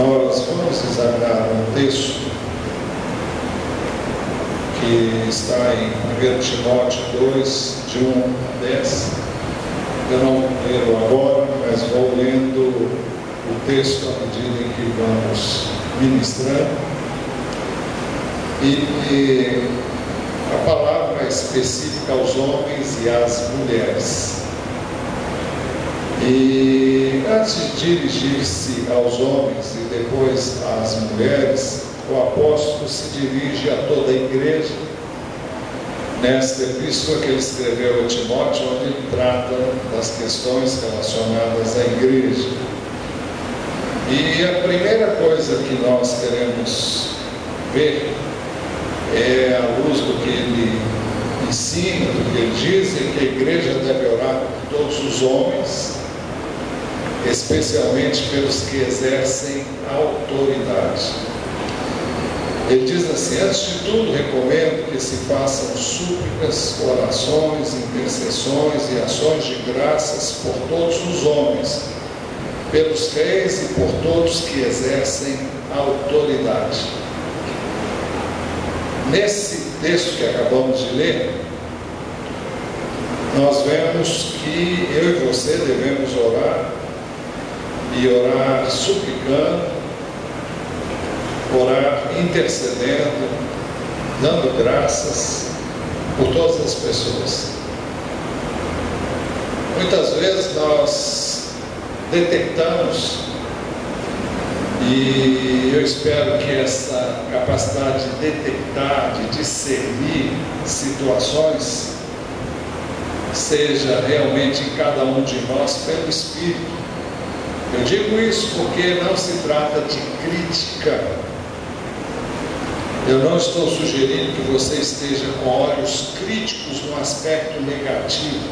Nós vamos examinar um texto que está em 1 Timóteo 2, de 1 a 10. Eu não leio agora, mas vou lendo o texto à medida em que vamos ministrando. E a palavra é específica aos homens e às mulheres. E antes de dirigir-se aos homens e depois às mulheres, o apóstolo se dirige a toda a igreja nesta epístola que ele escreveu a Timóteo, onde ele trata das questões relacionadas à igreja. E a primeira coisa que nós queremos ver é, à luz do que ele ensina, do que ele diz, é que a igreja deve orar por todos os homens, especialmente pelos que exercem autoridade. Ele diz assim: antes de tudo, recomendo que se façam súplicas, orações, intercessões e ações de graças por todos os homens, pelos reis e por todos que exercem autoridade. Nesse texto que acabamos de ler, nós vemos que eu e você devemos orar, e orar suplicando, orar intercedendo, dando graças por todas as pessoas. Muitas vezes nós detectamos, e eu espero que essa capacidade de detectar, de discernir situações, seja realmente em cada um de nós pelo Espírito. Eu digo isso porque não se trata de crítica. Eu não estou sugerindo que você esteja com olhos críticos no aspecto negativo,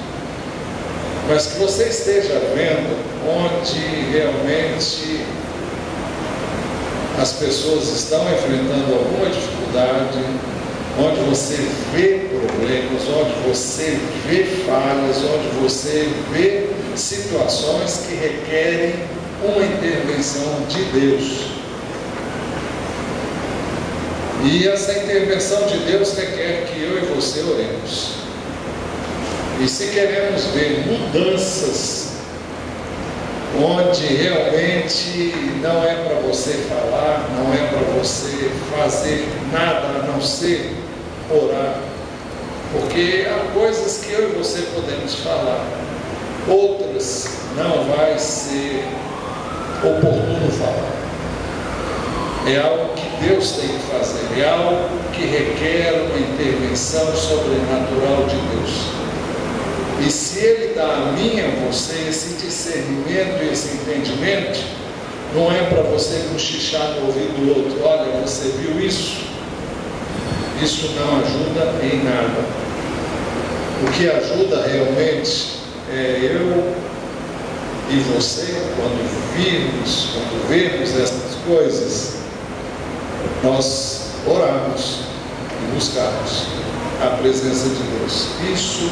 mas que você esteja vendo onde realmente as pessoas estão enfrentando alguma dificuldade, onde você vê problemas, onde você vê falhas, onde você vê situações que requerem uma intervenção de Deus. E essa intervenção de Deus requer que eu e você oremos. E se queremos ver mudanças onde realmente não é para você falar, não é para você fazer nada a não ser orar, porque há coisas que eu e você podemos falar, outras não vai ser oportuno falar. É algo que Deus tem que fazer, é algo que requer uma intervenção sobrenatural de Deus. E se Ele dá a mim e a você esse discernimento e esse entendimento, não é para você cochichar no ouvido do outro: olha, você viu isso? Isso não ajuda em nada. O que ajuda realmente é eu e você, quando vermos essas coisas, nós orarmos e buscarmos a presença de Deus. Isso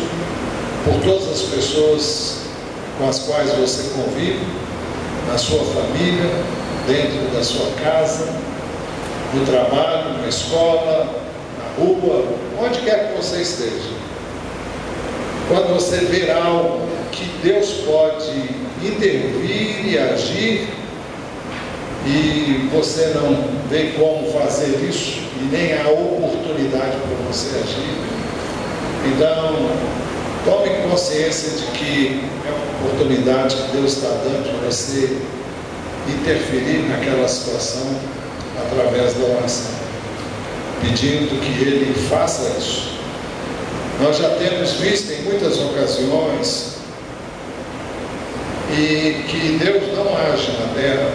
por todas as pessoas com as quais você convive, na sua família, dentro da sua casa, no trabalho, na escola, na rua, onde quer que você esteja. Quando você ver algo que Deus pode intervir e agir, e você não vê como fazer isso, e nem há oportunidade para você agir, então tome consciência de que é uma oportunidade que Deus está dando de você interferir naquela situação através da oração, pedindo que Ele faça isso. Nós já temos visto em muitas ocasiões e que Deus não age na terra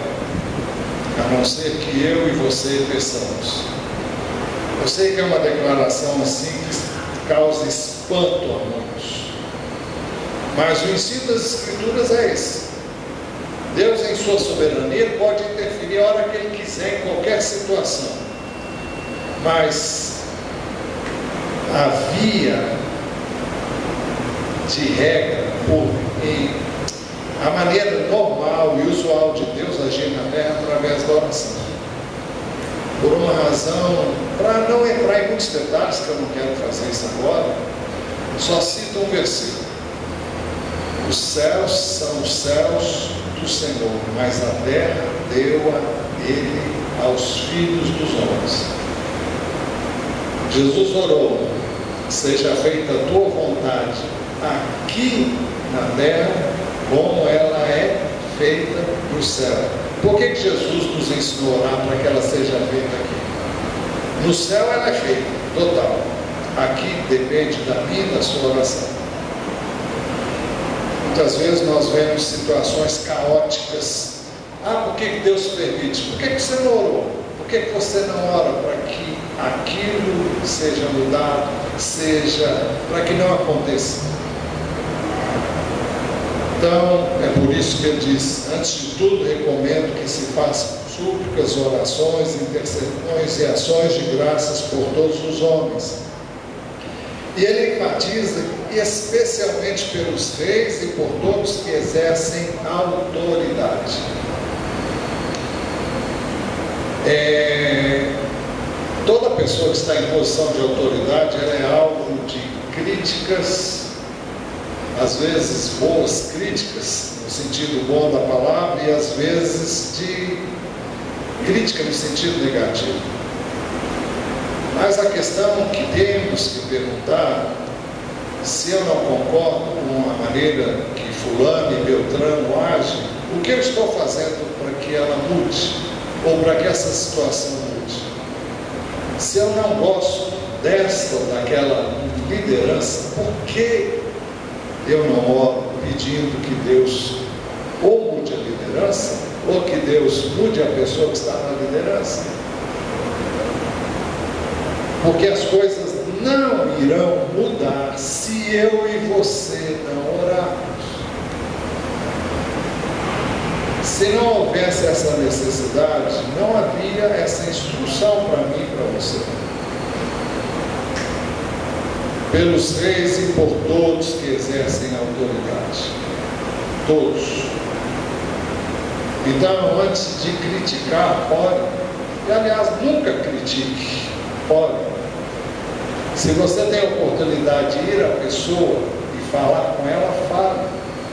a não ser que eu e você peçamos. Eu sei que é uma declaração assim que causa espanto a muitos, mas o ensino das Escrituras é esse: Deus, em sua soberania, pode interferir a hora que Ele quiser em qualquer situação, mas a via de regra, a maneira normal e usual de Deus Deus agir na terra através da oração. Por uma razão, para não entrar em muitos detalhes, que eu não quero fazer isso agora, só cito um versículo. Os céus são os céus do Senhor, mas a terra deu a ele aos filhos dos homens. Jesus orou: seja feita a tua vontade aqui na terra, como ela é feita no céu. Por que Jesus nos ensinou a orar para que ela seja feita aqui? No céu ela é feita, total. Aqui depende da minha e da sua oração. Muitas vezes nós vemos situações caóticas. Por que Deus permite? Por que você não orou? Por que você não ora para que aquilo seja mudado, para que não aconteça? Então, é por isso que ele diz: antes de tudo, recomendo que se façam súplicas, orações, intercessões e ações de graças por todos os homens. E ele enfatiza especialmente pelos reis e por todos que exercem autoridade. Toda pessoa que está em posição de autoridade, ela é alvo de críticas, às vezes boas críticas, no sentido bom da palavra, e às vezes de crítica no sentido negativo. Mas a questão que temos que perguntar, se eu não concordo com a maneira que fulano e beltrano agem, o que eu estou fazendo para que ela mude, ou para que essa situação mude? Se eu não gosto desta ou daquela liderança, por que eu não oro pedindo que Deus ou mude a liderança, ou que Deus mude a pessoa que está na liderança? Porque as coisas não irão mudar se eu e você não orarmos. Se não houvesse essa necessidade, não havia essa instrução para mim e para você. Pelos reis e por todos que exercem autoridade. Todos. Então, antes de criticar, ore. E aliás, nunca critique. Ore. Se você tem a oportunidade de ir à pessoa e falar com ela, fale.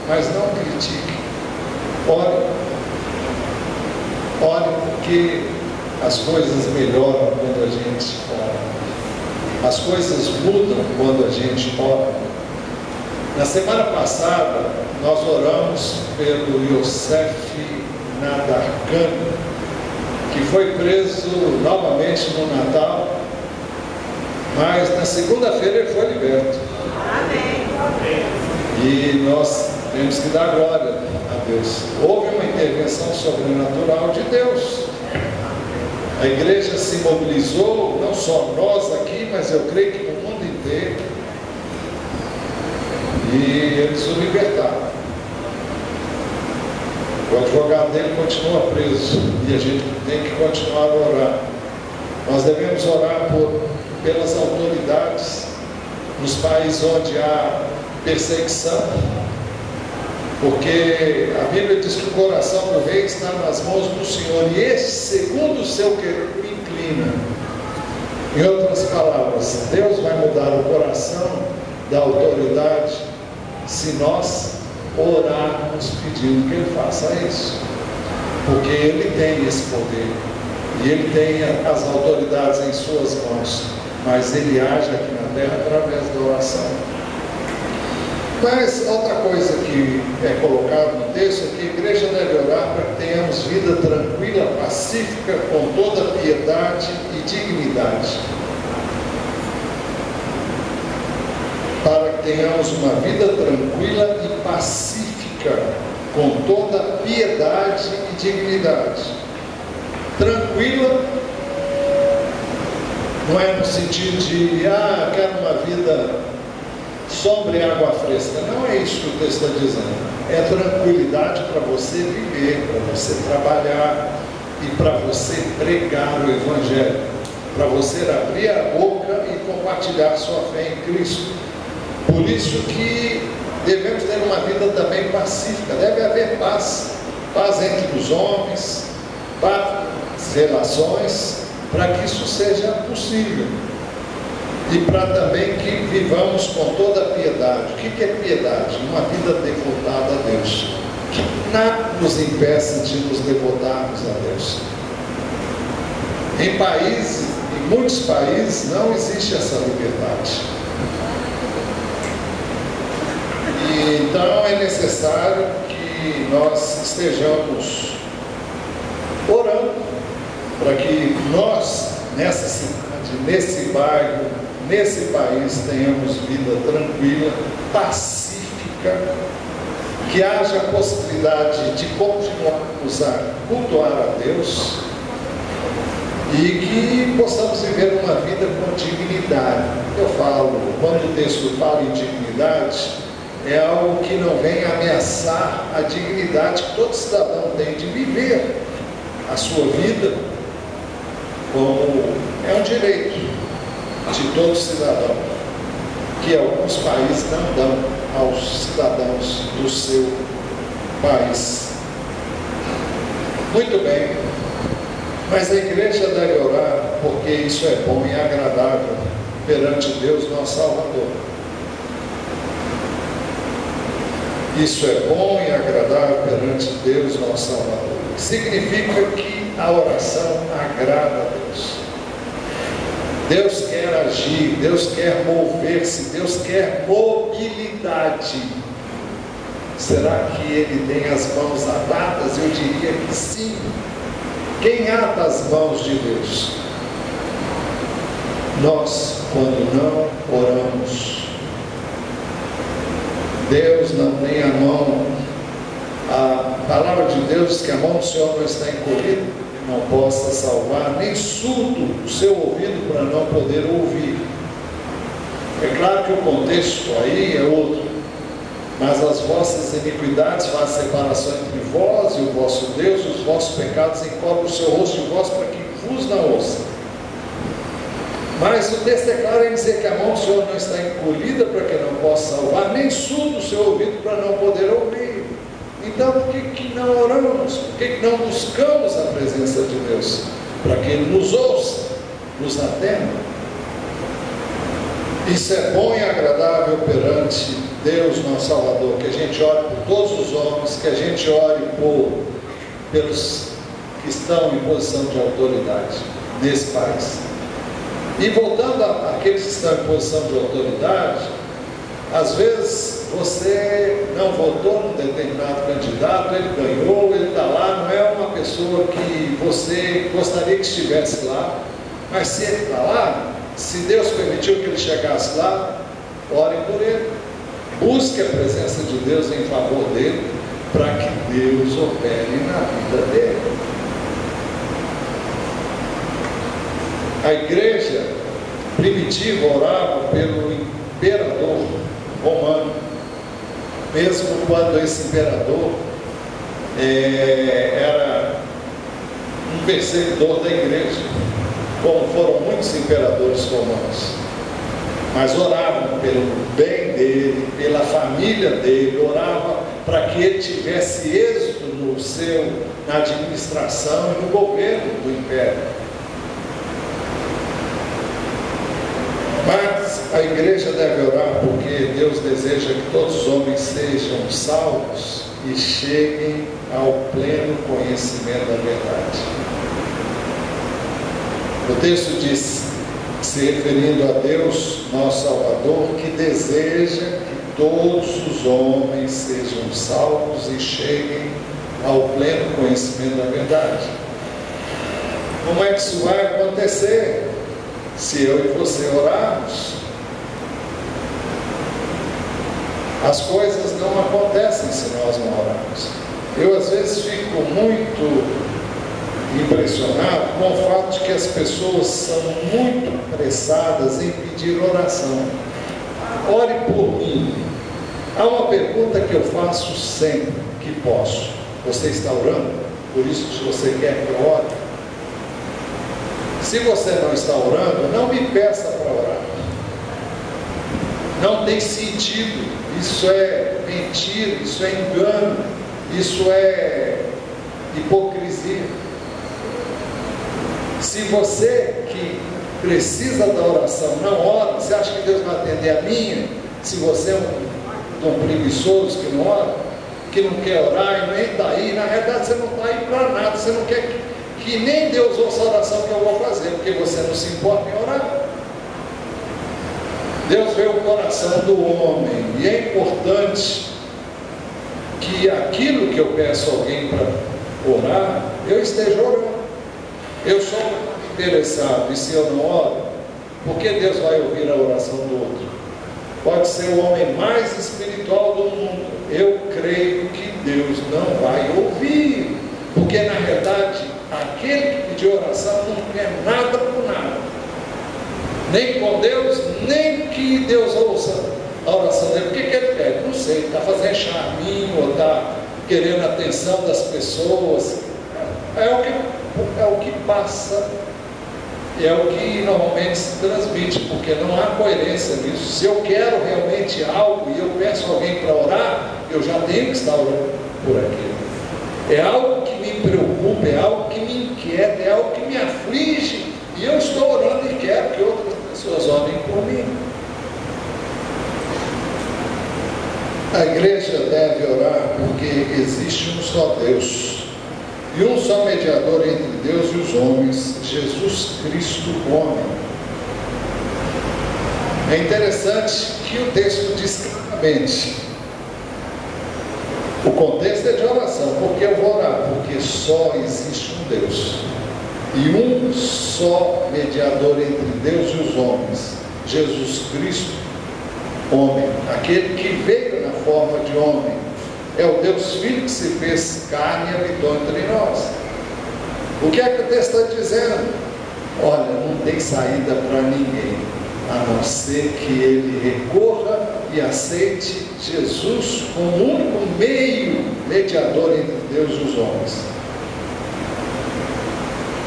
Mas não critique. Ore. Ore, porque as coisas melhoram quando a gente ora. As coisas mudam quando a gente ora. Na semana passada, nós oramos pelo Yosef Nadarkhan, que foi preso novamente no Natal, mas na segunda-feira ele foi liberto. Amém. E nós temos que dar glória a Deus. Houve uma intervenção sobrenatural de Deus. A igreja se mobilizou, não só nós aqui, mas eu creio que no mundo inteiro. E eles o libertaram. O advogado dele continua preso e a gente tem que continuar a orar. Nós devemos orar pelas autoridades nos países onde há perseguição, porque a Bíblia diz que o coração do rei está nas mãos do Senhor e esse, segundo o seu querer, o inclina. Em outras palavras, Deus vai mudar o coração da autoridade se nós orarmos pedindo que Ele faça isso, porque Ele tem esse poder e Ele tem as autoridades em suas mãos, mas Ele age aqui na terra através da oração. Mas outra coisa que é colocado no texto é que a igreja deve orar para que tenhamos vida tranquila, pacífica, com toda piedade e dignidade. Para que tenhamos uma vida tranquila e pacífica, com toda piedade e dignidade. Tranquila não é no sentido de, quero uma vida sombra e água fresca. Não é isso que o texto está dizendo. É tranquilidade para você viver, para você trabalhar e para você pregar o Evangelho, para você abrir a boca e compartilhar sua fé em Cristo. Por isso que devemos ter uma vida também pacífica. Deve haver paz paz entre os homens, paz nas relações, para que isso seja possível. E para também que vivamos com toda a piedade. O que é piedade? Uma vida devotada a Deus. Que nada nos impeça de nos devotarmos a Deus. Em muitos países não existe essa liberdade. E então é necessário que nós estejamos orando para que nós, nessa cidade, nesse bairro, nesse país, tenhamos vida tranquila, pacífica, que haja a possibilidade de continuarmos a cultuar a Deus e que possamos viver uma vida com dignidade. Eu falo, quando o texto fala em dignidade, é algo que não vem ameaçar a dignidade que todo cidadão tem de viver a sua vida, como é um direito de todo cidadão, que alguns países não dão aos cidadãos do seu país. Muito bem, mas a igreja deve orar, porque isso é bom e agradável perante Deus, nosso Salvador. Isso é bom e agradável perante Deus, nosso Salvador. Significa que a oração agrada a Deus. Deus quer agir, Deus quer mover-se, Deus quer mobilidade. Será que Ele tem as mãos atadas? Eu diria que sim. Quem ata as mãos de Deus? Nós, quando não oramos. Deus não tem a mão. A palavra de Deus diz que a mão do Senhor não está encolhida, não possa salvar, nem surdo o seu ouvido para não poder ouvir. É claro que o contexto aí é outro, mas as vossas iniquidades fazem separação entre vós e o vosso Deus, os vossos pecados encobrem o seu rosto de vós para que vos não ouça. Mas o texto é claro em dizer que a mão do Senhor não está encolhida para que não possa salvar, nem surdo o seu ouvido para não poder ouvir. Então, por que não oramos? Por que não buscamos a presença de Deus? Para que Ele nos ouça, nos atenda. Isso é bom e agradável perante Deus, nosso Salvador, que a gente ore por todos os homens, que a gente ore pelos que estão em posição de autoridade nesse país. E voltando àqueles que estão em posição de autoridade, às vezes você não votou num determinado candidato, ele ganhou, ele está lá, não é uma pessoa que você gostaria que estivesse lá, mas se ele está lá, se Deus permitiu que ele chegasse lá, ore por ele, busque a presença de Deus em favor dele, para que Deus opere na vida dele. A igreja primitiva orava pelo imperador romano, mesmo quando esse imperador era um perseguidor da igreja, como foram muitos imperadores romanos, mas oravam pelo bem dele, pela família dele, oravam para que ele tivesse êxito na administração e no governo do império. Mas a igreja deve orar porque Deus deseja que todos os homens sejam salvos e cheguem ao pleno conhecimento da verdade. O texto diz, se referindo a Deus, nosso Salvador, que deseja que todos os homens sejam salvos e cheguem ao pleno conhecimento da verdade. Como é que isso vai acontecer? Se eu e você orarmos, as coisas não acontecem se nós não orarmos. Eu às vezes fico muito impressionado com o fato de que as pessoas são muito apressadas em pedir oração. Ore por mim. Há uma pergunta que eu faço sempre que posso. Você está orando? Por isso que você quer que eu ore? Se você não está orando, não me peça para orar. Não tem sentido. Isso é mentira, isso é engano, isso é hipocrisia. Se você que precisa da oração não ora, você acha que Deus vai atender a minha? Se você é um preguiçoso que não ora, que não quer orar e nem está aí, na realidade você não está aí para nada, você não quer que nem Deus ouça a oração que eu vou fazer, porque você não se importa em orar. Deus vê o coração do homem, e é importante que aquilo que eu peço a alguém para orar, eu esteja orando. Eu sou interessado, e se eu não oro, por que Deus vai ouvir a oração do outro? Pode ser o homem mais espiritual do mundo, eu creio que Deus não vai ouvir, porque na verdade, aquele que pediu oração não quer nada por nada, nem com Deus, nem que Deus ouça a oração dele. O que ele pede? Não sei, está fazendo charminho, ou está querendo a atenção das pessoas, é o que passa, é o que normalmente se transmite, porque não há coerência nisso. Se eu quero realmente algo e eu peço alguém para orar, eu já tenho que estar orando por aquilo. É algo que me preocupa, é algo que me inquieta, é algo que me aflige, e eu estou orando e quero que outras pessoas orem por mim. A igreja deve orar porque existe um só Deus e um só mediador entre Deus e os homens, Jesus Cristo, homem. É interessante que o texto diz claramente, o contexto é de oração. Porque eu vou orar? Porque só existe um Deus e um só mediador entre Deus e os homens, Jesus Cristo, homem, aquele que veio na forma de homem. É o Deus Filho que se fez carne e habitou entre nós. O que é que o texto está dizendo? Olha, não tem saída para ninguém, a não ser que ele recorra e aceite Jesus como o único meio mediador entre Deus e os homens.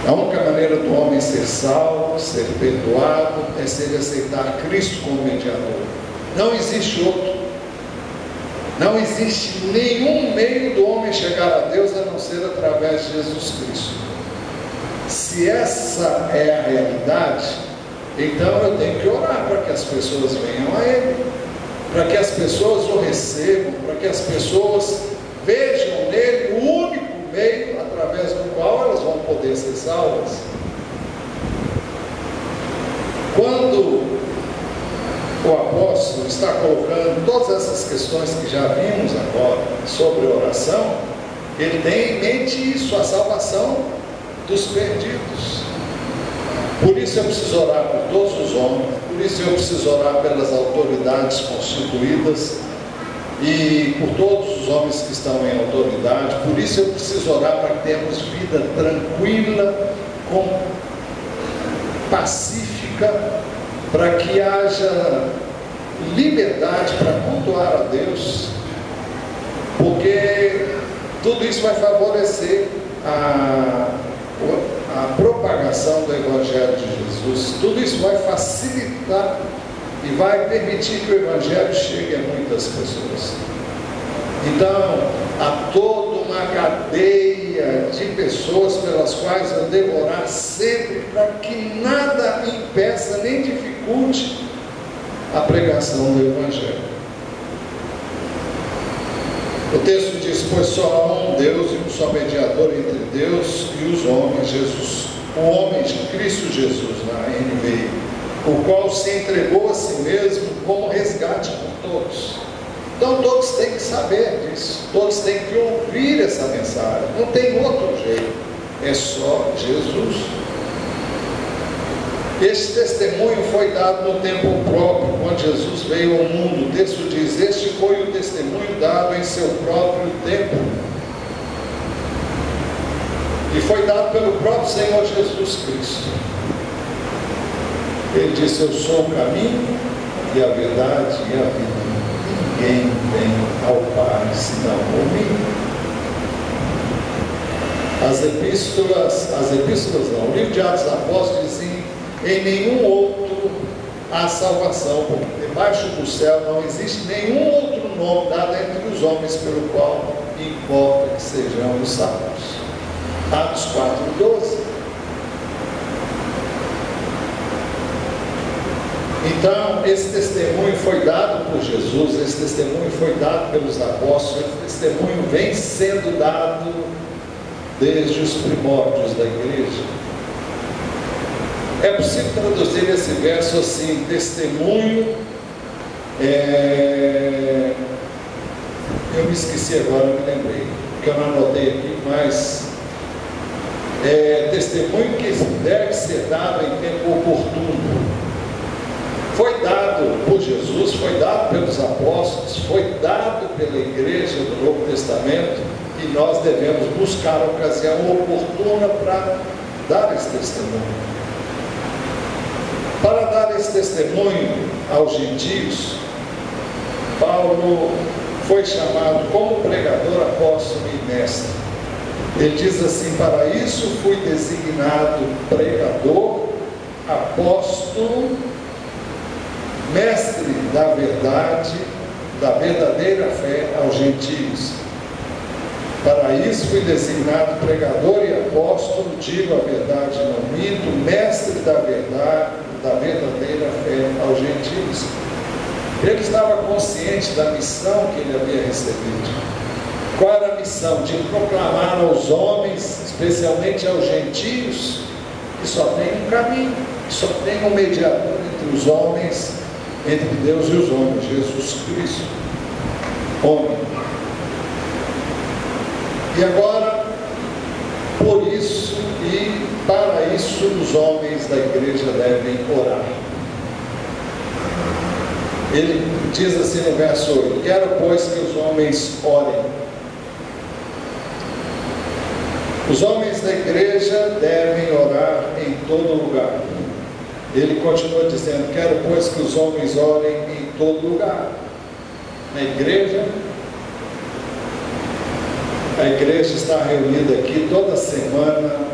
A única maneira do homem ser salvo, ser perdoado, é se ele aceitar Cristo como mediador. Não existe outro. Não existe nenhum meio do homem chegar a Deus a não ser através de Jesus Cristo. Se essa é a realidade, então eu tenho que orar para que as pessoas venham a Ele, para que as pessoas o recebam, para que as pessoas vejam nele o único meio através do qual elas vão poder ser salvas. Quando o apóstolo está colocando todas essas questões que já vimos agora sobre oração, ele tem em mente isso, a salvação dos perdidos. Por isso eu preciso orar por todos os homens, por isso eu preciso orar pelas autoridades constituídas e por todos os homens que estão em autoridade. Por isso eu preciso orar para que tenhamos vida tranquila, pacífica, para que haja liberdade para cultuar a Deus, porque tudo isso vai favorecer a propagação do Evangelho de Jesus, tudo isso vai facilitar e vai permitir que o Evangelho chegue a muitas pessoas. Então, há toda uma cadeia de pessoas pelas quais eu devo orar sempre, para que nada impeça nem dificulte a pregação do Evangelho. O texto diz: pois só há um Deus e um só mediador entre Deus e os homens, Jesus, o homem de Cristo Jesus, na NVI, o qual se entregou a si mesmo como resgate por todos. Então todos têm que saber disso, todos têm que ouvir essa mensagem, não tem outro jeito, é só Jesus. Este testemunho foi dado no tempo próprio, quando Jesus veio ao mundo. O texto diz: este foi o testemunho dado em seu próprio tempo, e foi dado pelo próprio Senhor Jesus Cristo. Ele disse: eu sou o caminho e a verdade e a vida. Ninguém vem ao Pai senão por mim. As epístolas não, o livro de Atos dos Apóstolos dizem: em nenhum outro há salvação, porque debaixo do céu não existe nenhum outro nome dado entre os homens pelo qual importa que sejamos salvos. Atos 4:12. Então, esse testemunho foi dado por Jesus, esse testemunho foi dado pelos apóstolos, esse testemunho vem sendo dado desde os primórdios da igreja. É possível traduzir esse verso assim: testemunho, eu me esqueci agora, eu me lembrei, porque eu não anotei aqui, mas testemunho que deve ser dado em tempo oportuno. Foi dado por Jesus, foi dado pelos apóstolos, foi dado pela igreja do Novo Testamento, e nós devemos buscar a ocasião oportuna para dar esse testemunho. Para dar esse testemunho aos gentios, Paulo foi chamado como pregador, apóstolo e mestre. Ele diz assim: para isso fui designado pregador, apóstolo, mestre da verdade, da verdadeira fé aos gentios. Para isso fui designado pregador e apóstolo, digo a verdade, não minto, mestre da verdade, da verdadeira fé aos gentios. Ele estava consciente da missão que ele havia recebido. Qual era a missão? De proclamar aos homens, especialmente aos gentios, que só tem um caminho, que só tem um mediador entre os homens, entre Deus e os homens, Jesus Cristo, homem. E agora, por isso e para isso, os homens da igreja devem orar. Ele diz assim no verso 8: quero, pois, que os homens orem. Os homens da igreja devem orar em todo lugar. Ele continua dizendo: quero, pois, que os homens orem em todo lugar. Na igreja, a igreja está reunida aqui toda semana,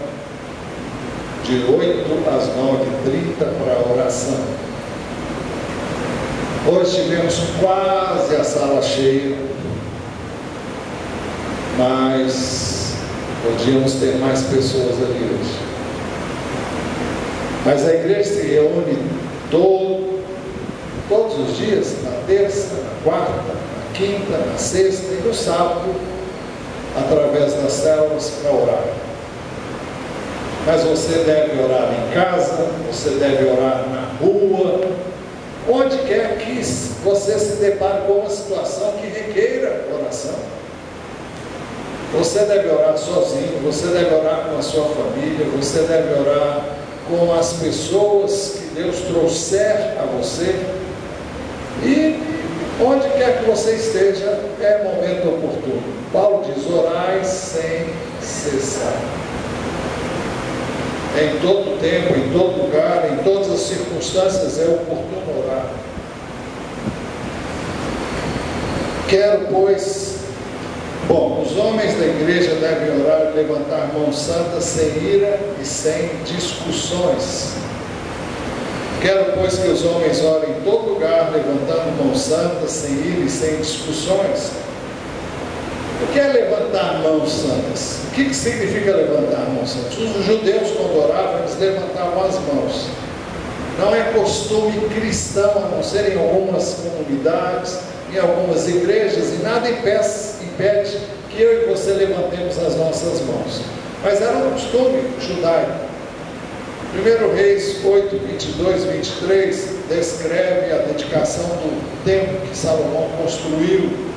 de 8 às 9h30, para oração. Hoje tivemos quase a sala cheia, mas podíamos ter mais pessoas ali hoje. Mas a igreja se reúne todos os dias, na terça, na quarta, na quinta, na sexta e no sábado, através das células, para orar. Mas você deve orar em casa, você deve orar na rua, onde quer que você se depare com uma situação que requeira oração. Você deve orar sozinho, você deve orar com a sua família, você deve orar com as pessoas que Deus trouxer a você, e onde quer que você esteja, é momento oportuno. Paulo diz: orai sem cessar. Em todo tempo, em todo lugar, em todas as circunstâncias é oportuno orar. Quero, pois, os homens da igreja devem orar e levantar mãos santas sem ira e sem discussões. Quero, pois, que os homens orem em todo lugar, levantando mãos santas, sem ira e sem discussões. O que é levantar mãos santas? O que significa levantar mãos santas? Os judeus, quando oravam, eles levantavam as mãos. Não é costume cristão, a não ser em algumas comunidades, em algumas igrejas, e nada impede que eu e você levantemos as nossas mãos. Mas era um costume judaico. 1 Reis 8, 22, 23 descreve a dedicação do templo que Salomão construiu.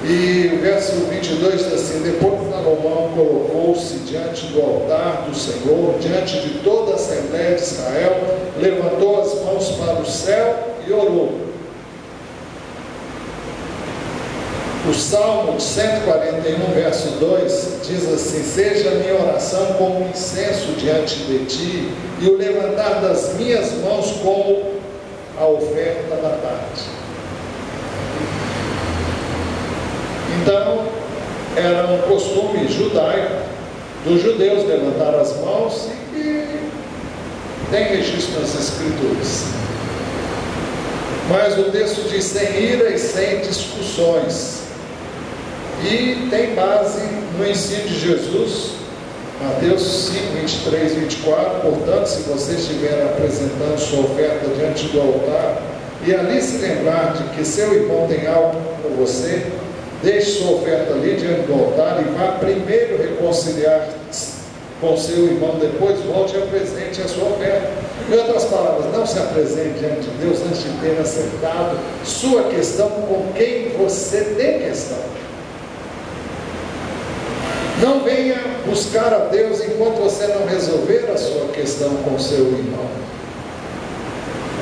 E o verso 22 diz assim: depois Salomão colocou-se diante do altar do Senhor, diante de toda a Assembleia de Israel, levantou as mãos para o céu e orou. O Salmo 141, verso 2 diz assim: seja a minha oração como um incenso diante de ti, e o levantar das minhas mãos como a oferta da tarde. Então, era um costume judaico dos judeus levantar as mãos, e que tem registro nas Escrituras. Mas o texto diz: sem ira e sem discussões. E tem base no ensino de Jesus, Mateus 5, 23, 24, portanto, se você estiver apresentando sua oferta diante do altar, e ali se lembrar de que seu irmão tem algo com você, deixe sua oferta ali diante do altar e vá primeiro reconciliar com seu irmão, depois volte e apresente a sua oferta. Em outras palavras, não se apresente diante de Deus antes de ter acertado sua questão com quem você tem questão. Não venha buscar a Deus enquanto você não resolver a sua questão com seu irmão.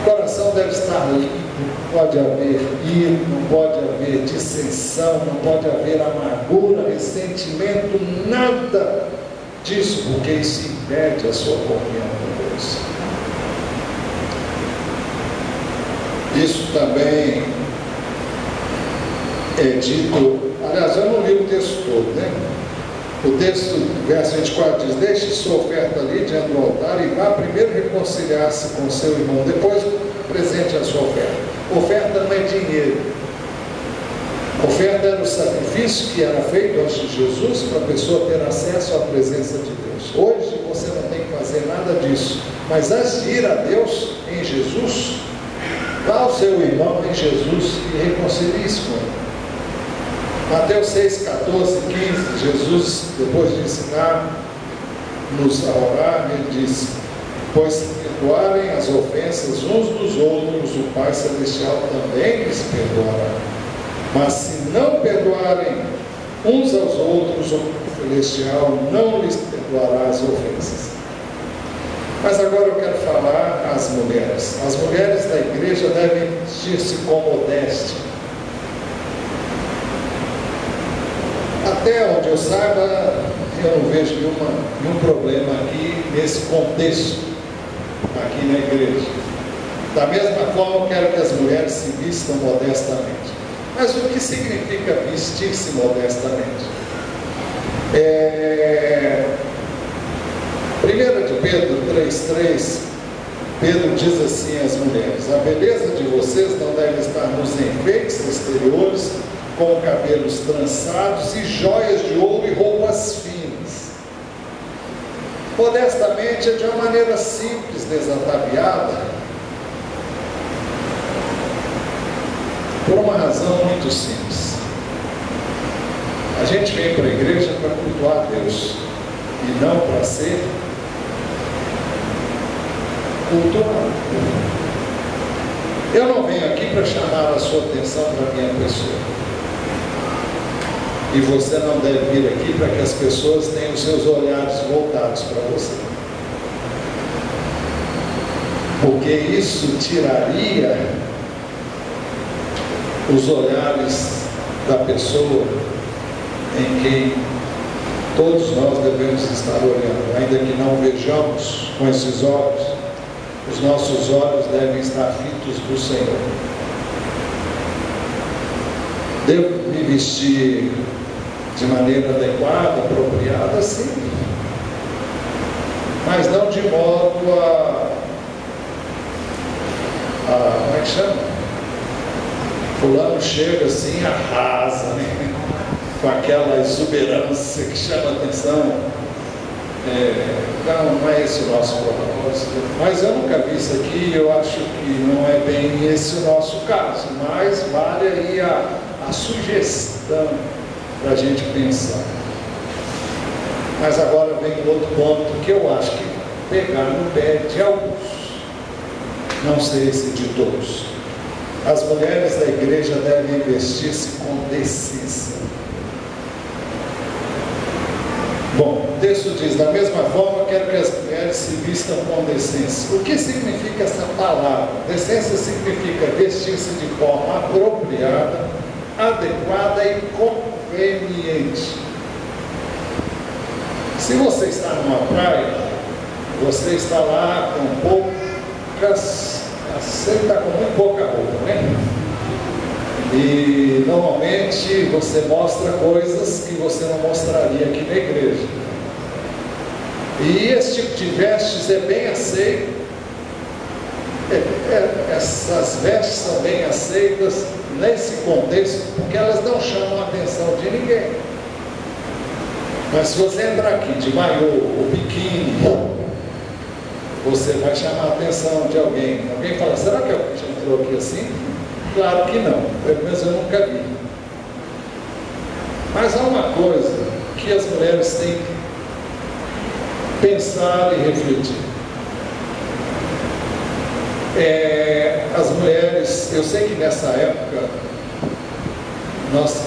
O coração deve estar limpo, não pode haver ira, não pode haver dissensão, não pode haver amargura, ressentimento, nada disso, porque isso impede a sua comunhão com Deus. Isso também é dito, aliás, eu não li o texto todo, né? O texto, verso 24 diz: deixe sua oferta ali diante do altar e vá primeiro reconciliar-se com seu irmão, depois presente a sua oferta. Oferta não é dinheiro. Oferta era o sacrifício que era feito antes de Jesus para a pessoa ter acesso à presença de Deus. Hoje você não tem que fazer nada disso, mas antes de ir a Deus em Jesus, vá ao seu irmão em Jesus e reconcilie-se com ele. Mateus 6, 14, 15, Jesus, depois de ensinar-nos a orar, ele disse: pois se perdoarem as ofensas uns dos outros, o Pai Celestial também lhes perdoará. Mas se não perdoarem uns aos outros, o Celestial não lhes perdoará as ofensas. Mas agora eu quero falar às mulheres. As mulheres da igreja devem vestir-se com modéstia. Até onde eu saiba, eu não vejo nenhum problema aqui nesse contexto, aqui na igreja. Da mesma forma, eu quero que as mulheres se vistam modestamente. Mas o que significa vestir-se modestamente? 1 de Pedro 3,3, Pedro diz assim às mulheres: a beleza de vocês não deve estar nos enfeites exteriores, com cabelos trançados e joias de ouro e roupas finas. Modestamente é de uma maneira simples, desataviada, por uma razão muito simples. A gente vem para a igreja para cultuar a Deus e não para ser cultuado. Eu não venho aqui para chamar a sua atenção para a minha pessoa. E você não deve vir aqui para que as pessoas tenham os seus olhares voltados para você. Porque isso tiraria os olhares da pessoa em quem todos nós devemos estar olhando. Ainda que não vejamos com esses olhos, os nossos olhos devem estar fitos do Senhor. Devo me vestir de maneira adequada, apropriada, sim, mas não de modo como é que chama? Fulano chega assim, arrasa, né? Com aquela exuberância que chama a atenção. Não é esse o nosso propósito. Mas eu nunca vi isso aqui, eu acho que não é bem esse o nosso caso, mas vale aí a sugestão para a gente pensar. Mas agora vem outro ponto que eu acho que pegar no pé de alguns, não sei se de todos. As mulheres da igreja devem vestir-se com decência. Bom, o texto diz: da mesma forma, quero que as mulheres se vistam com decência. O que significa essa palavra? Decência significa vestir-se de forma apropriada, adequada e conveniente. Se você está numa praia, você está lá com poucas, você está com muito pouca roupa, né? E normalmente você mostra coisas que você não mostraria aqui na igreja. E esse tipo de vestes é bem aceito. Essas vestes são bem aceitas nesse contexto, porque elas não chamam a atenção de ninguém. Mas se você entrar aqui de maiô ou biquíni, você vai chamar a atenção de alguém. Alguém fala, será que alguém já entrou aqui assim? Claro que não, pelo menos eu nunca vi. Mas há uma coisa que as mulheres têm que pensar e refletir. As mulheres, eu sei que nessa época,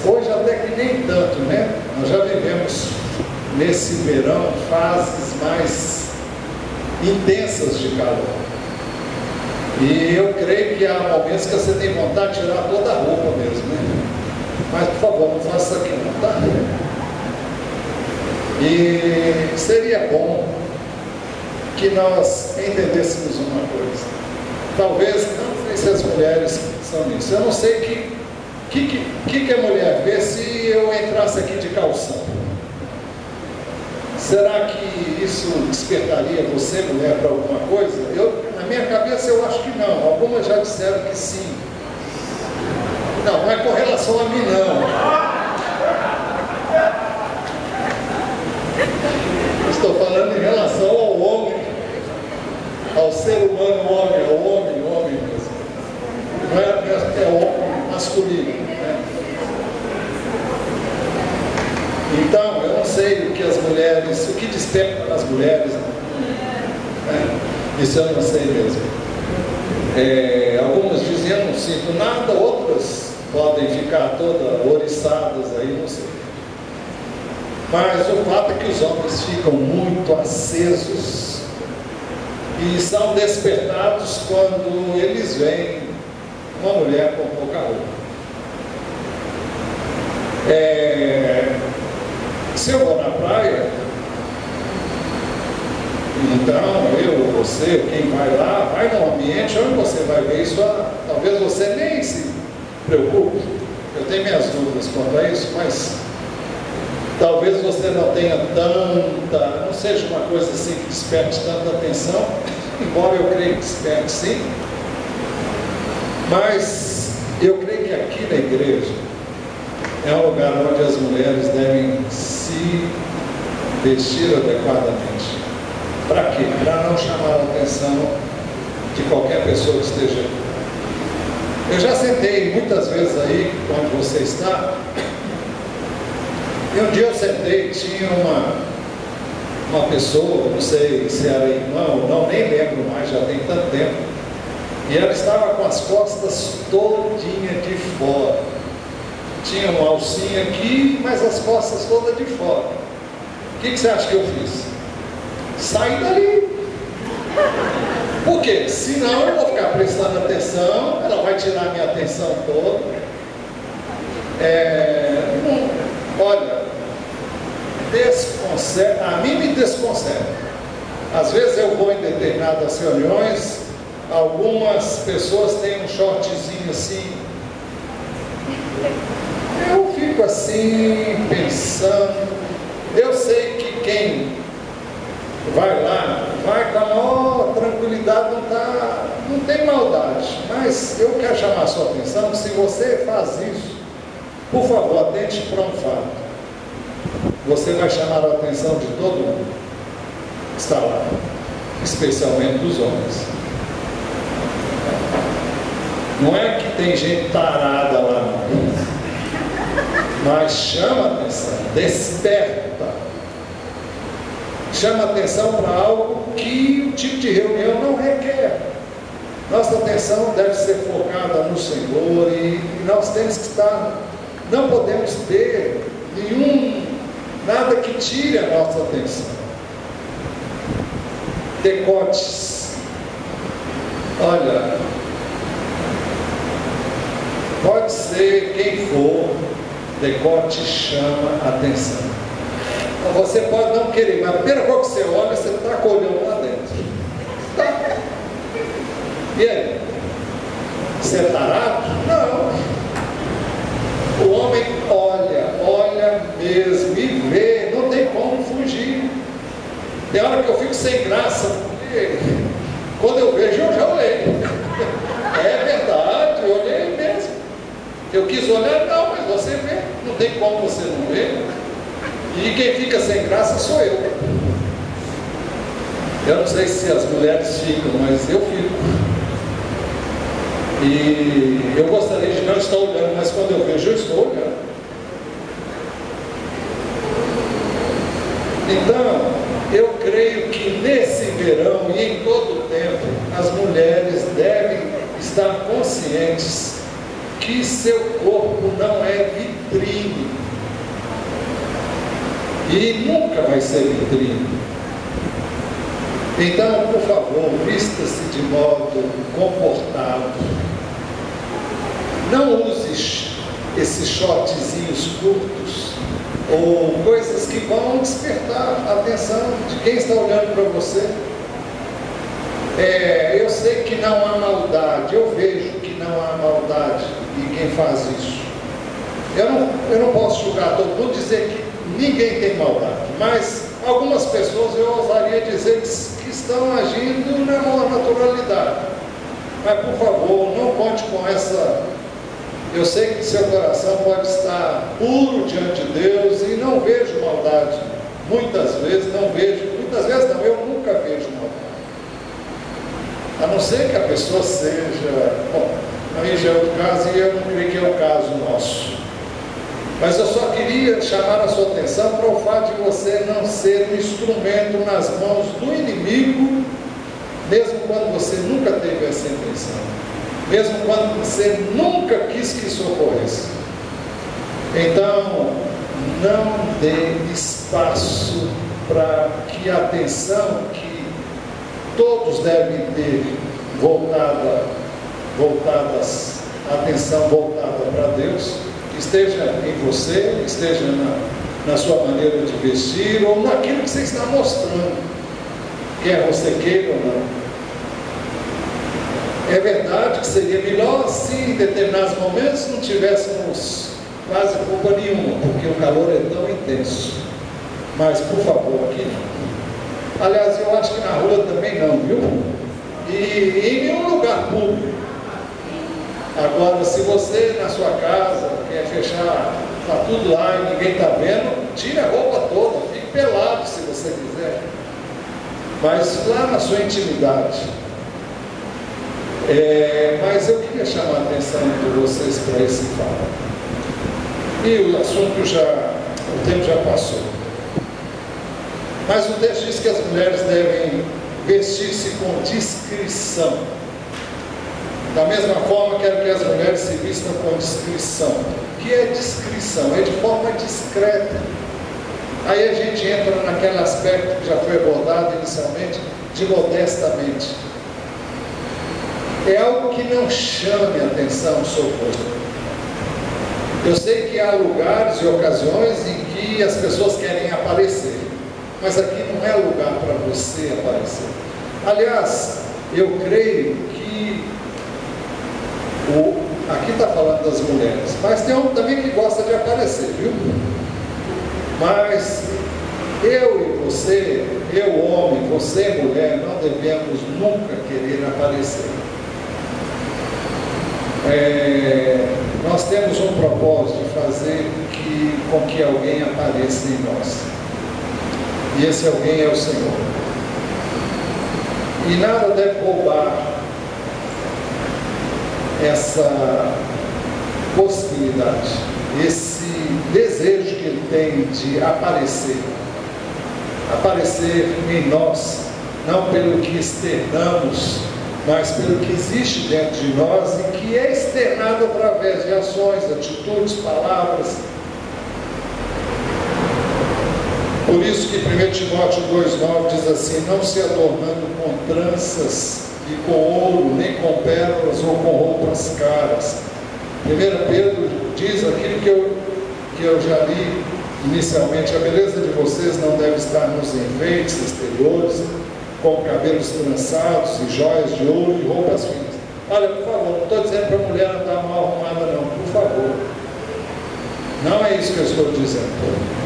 hoje até que nem tanto, né? Nós já vivemos nesse verão fases mais intensas de calor. E eu creio que há momentos que você tem vontade de tirar toda a roupa mesmo, né? Mas por favor, não faça isso aqui não, tá? E seria bom que nós entendêssemos uma coisa. Talvez, não sei se as mulheres são nisso. Eu não sei que a mulher vê se eu entrasse aqui de calção. Será que isso despertaria você, mulher, para alguma coisa? Na minha cabeça eu acho que não. Algumas já disseram que sim. Não é com relação a mim, não. Estou falando em relação ao homem, ao ser humano, ao homem mesmo. Não é o homem masculino, né? Então, eu não sei o que as mulheres, o que desperta nas mulheres, né? Isso eu não sei mesmo. Algumas dizem, eu não sinto nada, outras podem ficar todas oriçadas aí, não sei. Mas o fato é que os homens ficam muito acesos e são despertados quando eles veem uma mulher com pouca roupa. Se eu vou na praia, então eu ou você, quem vai lá, vai num ambiente onde você vai ver isso, talvez você nem se preocupe. Eu tenho minhas dúvidas quanto a isso, mas talvez você não tenha tanta, não seja uma coisa assim que desperte tanta atenção, embora eu creia que desperte sim, mas eu creio que aqui na igreja é um lugar onde as mulheres devem se vestir adequadamente. Para quê? Para não chamar a atenção de qualquer pessoa que esteja aqui. Eu já sentei muitas vezes aí, onde você está, e um dia eu sentei, tinha uma pessoa, não sei se era irmã ou não, nem lembro mais, já tem tanto tempo, e ela estava com as costas todinha de fora. Tinha uma alcinha aqui, mas as costas todas de fora. O que você acha que eu fiz? Saí dali. Por quê? Senão eu vou ficar prestando atenção, ela vai tirar a minha atenção toda. Olha, a mim me desconcerta. Às vezes eu vou em determinadas reuniões, algumas pessoas têm um shortzinho assim. Eu fico assim, pensando. Eu sei que quem vai lá, vai com a maior tranquilidade, não tem maldade. Mas eu quero chamar a sua atenção que se você faz isso, por favor, atente para um fato. Você vai chamar a atenção de todo mundo que está lá, especialmente dos homens. Não é que tem gente tarada lá, não. Mas chama a atenção, desperta. Chama a atenção para algo que o tipo de reunião não requer. Nossa atenção deve ser focada no Senhor e nós temos que estar, não podemos ter nada que tire a nossa atenção. Decotes. Olha, pode ser quem for, decote chama a atenção. Você pode não querer, mas a primeira coisa que você olha, você está com o olhão lá dentro. Tá. E aí? Você é tarado? Não. O homem olha mesmo e vê, não tem como fugir. Tem hora que eu fico sem graça, porque quando eu vejo, eu já olhei. É verdade, eu olhei mesmo. Eu quis olhar, não, mas você vê, não tem como você não ver. E quem fica sem graça sou eu. Eu não sei se as mulheres ficam, mas eu fico. E eu gostaria de não estar olhando, mas quando eu vejo, eu estou olhando. Então, eu creio que nesse verão e em todo o tempo, as mulheres devem estar conscientes que seu corpo não é vitrine. E nunca vai ser vitrine. Então, por favor, vista-se de modo comportado. Não use esses shortzinhos curtos ou coisas que vão despertar a atenção de quem está olhando para você. Eu sei que não há maldade, eu vejo que não há maldade em quem faz isso. Eu não posso julgar todo mundo, dizer que ninguém tem maldade, mas algumas pessoas eu ousaria dizer que estão agindo na naturalidade. Mas por favor, não conte com essa. Eu sei que seu coração pode estar puro diante de Deus e não vejo maldade. Muitas vezes não vejo, muitas vezes não, eu nunca vejo maldade. A não ser que a pessoa seja, bom, aí já é outro caso e eu não creio que é o caso nosso. Mas eu só queria chamar a sua atenção para o fato de você não ser um instrumento nas mãos do inimigo, mesmo quando você nunca teve essa intenção, mesmo quando você nunca quis que isso ocorresse. Então, não dê espaço para que a atenção que todos devem ter atenção voltada para Deus, esteja em você, esteja na sua maneira de vestir, ou naquilo que você está mostrando, quer você queira ou não. É verdade que seria melhor se em determinados momentos não tivéssemos quase roupa nenhuma, porque o calor é tão intenso. Mas, por favor, aqui não. Aliás, eu acho que na rua também não, viu? E em nenhum lugar público. Agora, se você na sua casa quer fechar, está tudo lá e ninguém está vendo, tire a roupa toda, fique pelado se você quiser. Mas lá na sua intimidade. Mas eu queria chamar a atenção de vocês para esse fato. E o assunto o tempo já passou. Mas o texto diz que as mulheres devem vestir-se com discrição. Da mesma forma, quero que as mulheres se vistam com discrição. O que é discrição? É de forma discreta. Aí a gente entra naquele aspecto que já foi abordado inicialmente, de modestamente. É algo que não chame a atenção sobre o corpo. Eu sei que há lugares e ocasiões em que as pessoas querem aparecer, mas aqui não é lugar para você aparecer. Aliás, eu creio que aqui está falando das mulheres, mas tem homem também que gosta de aparecer, viu? Mas eu e você, eu homem, você mulher, não devemos nunca querer aparecer. Nós temos um propósito de fazer com que alguém apareça em nós. E esse alguém é o Senhor. E nada deve roubar essa possibilidade, esse desejo que ele tem de aparecer em nós, não pelo que externamos, mas pelo que existe dentro de nós e que é externado através de ações, atitudes, palavras. Por isso que 1 Timóteo 2,9 diz assim: não se adornando com tranças e com ouro, nem com pérolas ou com roupas caras. 1 Pedro diz aquilo que eu já li inicialmente: a beleza de vocês não deve estar nos enfeites exteriores, com cabelos trançados e joias de ouro e roupas finas. Olha, por favor, não estou dizendo para a mulher não estar mal arrumada não, por favor. Não é isso que eu estou dizendo.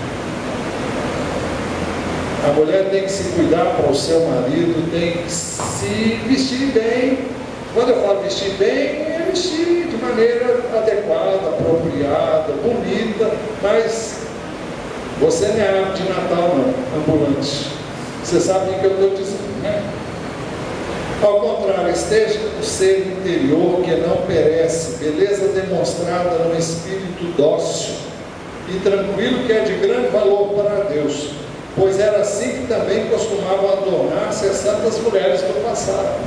A mulher tem que se cuidar para o seu marido, tem que se vestir bem. Quando eu falo vestir bem, é vestir de maneira adequada, apropriada, bonita, mas Você não é árvore de Natal, não, ambulante. Você sabe o que eu estou dizendo, né? Ao contrário, esteja no ser interior que não perece, beleza demonstrada no espírito dócil e tranquilo, que é de grande valor para Deus, pois era assim que também costumavam adornar-se as santas mulheres do passado.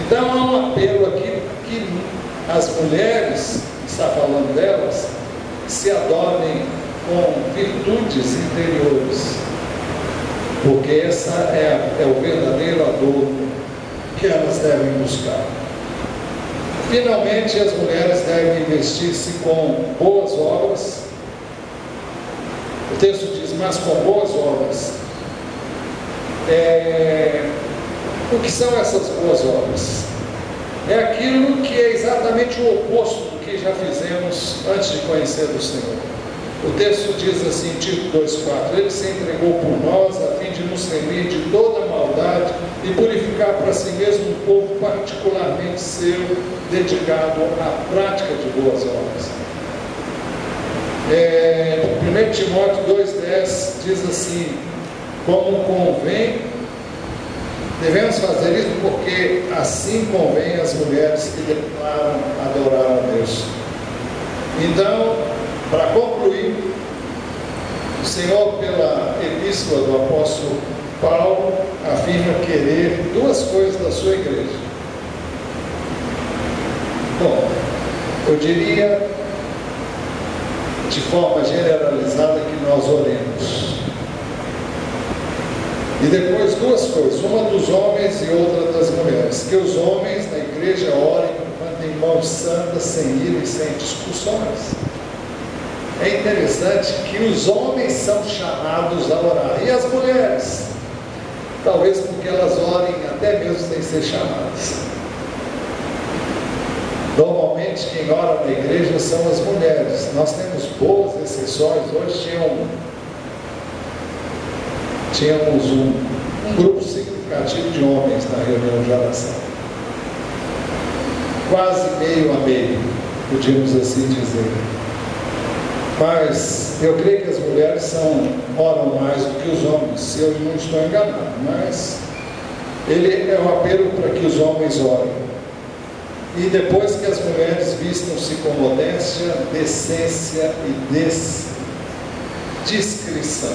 Então há um apelo aqui que as mulheres, está falando delas, se adornem com virtudes interiores, porque essa é o verdadeiro adorno que elas devem buscar. Finalmente, as mulheres devem investir-se com boas obras. O texto diz, mas com boas obras. O que são essas boas obras? É aquilo que é exatamente o oposto do que já fizemos antes de conhecer o Senhor. O texto diz assim, Tito 2,4, Ele se entregou por nós a fim de nos remir de toda maldade e purificar para si mesmo um povo particularmente seu, dedicado à prática de boas obras. 1 Timóteo 2,10 diz assim, como convém, devemos fazer isso porque assim convém às mulheres que declaram adorar a Deus. Então, para concluir, o Senhor, pela epístola do apóstolo Paulo, afirma querer duas coisas da sua igreja. Bom, eu diria de forma generalizada que nós oremos. E depois duas coisas, uma dos homens e outra das mulheres. Que os homens na igreja orem em mãos santas, sem ira e sem discussões. É interessante que os homens são chamados a orar, e as mulheres, talvez porque elas orem até mesmo sem ser chamadas. Normalmente quem ora na igreja são as mulheres. Nós temos boas exceções. Hoje tínhamos um grupo significativo de homens na reunião de oração, quase meio a meio, podíamos assim dizer. Mas eu creio que as mulheres oram mais do que os homens, se eu não estou enganado. Mas ele é um apelo para que os homens orem. E depois que as mulheres vistam-se com modéstia, decência e discrição.